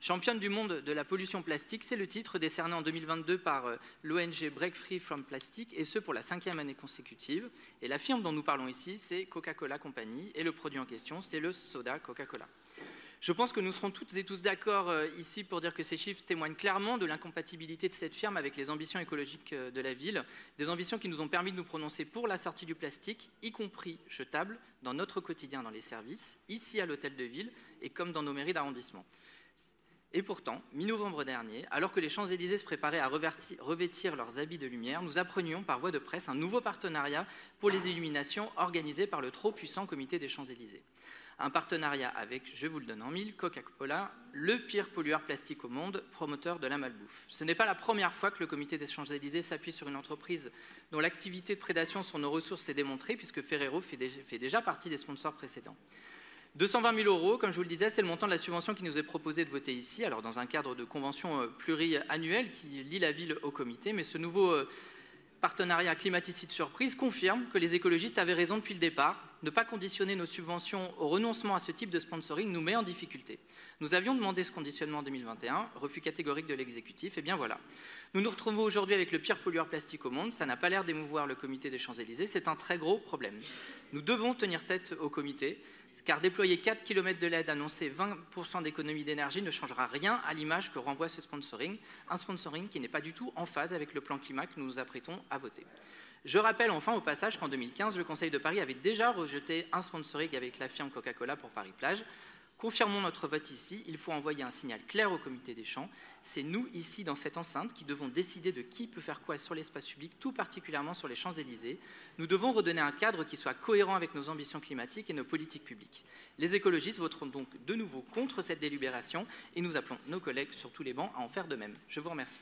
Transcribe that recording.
Championne du monde de la pollution plastique, c'est le titre décerné en 2022 par l'ONG Break Free from Plastic, et ce pour la 5e année consécutive. Et la firme dont nous parlons ici, c'est Coca-Cola Company, et le produit en question, c'est le soda Coca-Cola. Je pense que nous serons toutes et tous d'accord ici pour dire que ces chiffres témoignent clairement de l'incompatibilité de cette firme avec les ambitions écologiques de la ville, des ambitions qui nous ont permis de nous prononcer pour la sortie du plastique, y compris jetable, dans notre quotidien dans les services, ici à l'hôtel de ville et comme dans nos mairies d'arrondissement. Et pourtant, mi-novembre dernier, alors que les Champs-Élysées se préparaient à revêtir leurs habits de lumière, nous apprenions par voie de presse un nouveau partenariat pour les illuminations organisé par le trop puissant comité des Champs-Élysées. Un partenariat avec, je vous le donne en mille, Coca-Cola, le pire pollueur plastique au monde, promoteur de la malbouffe. Ce n'est pas la première fois que le comité des Champs-Élysées s'appuie sur une entreprise dont l'activité de prédation sur nos ressources est démontrée, puisque Ferrero fait déjà partie des sponsors précédents. 220 000 €, comme je vous le disais, c'est le montant de la subvention qui nous est proposé de voter ici, alors dans un cadre de convention pluriannuelle qui lie la ville au comité, mais ce nouveau partenariat climaticide surprise confirme que les écologistes avaient raison depuis le départ. Ne pas conditionner nos subventions au renoncement à ce type de sponsoring nous met en difficulté. Nous avions demandé ce conditionnement en 2021, refus catégorique de l'exécutif, et bien voilà. Nous nous retrouvons aujourd'hui avec le pire pollueur plastique au monde, ça n'a pas l'air d'émouvoir le comité des Champs-Élysées, c'est un très gros problème. Nous devons tenir tête au comité, car déployer 4 km de LED, annoncer 20% d'économie d'énergie ne changera rien à l'image que renvoie ce sponsoring, un sponsoring qui n'est pas du tout en phase avec le plan climat que nous nous apprêtons à voter. Je rappelle enfin au passage qu'en 2015, le Conseil de Paris avait déjà rejeté un sponsoring avec la firme Coca-Cola pour Paris-Plage. Confirmons notre vote ici, il faut envoyer un signal clair au comité des champs. C'est nous, ici, dans cette enceinte, qui devons décider de qui peut faire quoi sur l'espace public, tout particulièrement sur les Champs-Élysées. Nous devons redonner un cadre qui soit cohérent avec nos ambitions climatiques et nos politiques publiques. Les écologistes voteront donc de nouveau contre cette délibération et nous appelons nos collègues sur tous les bancs à en faire de même. Je vous remercie.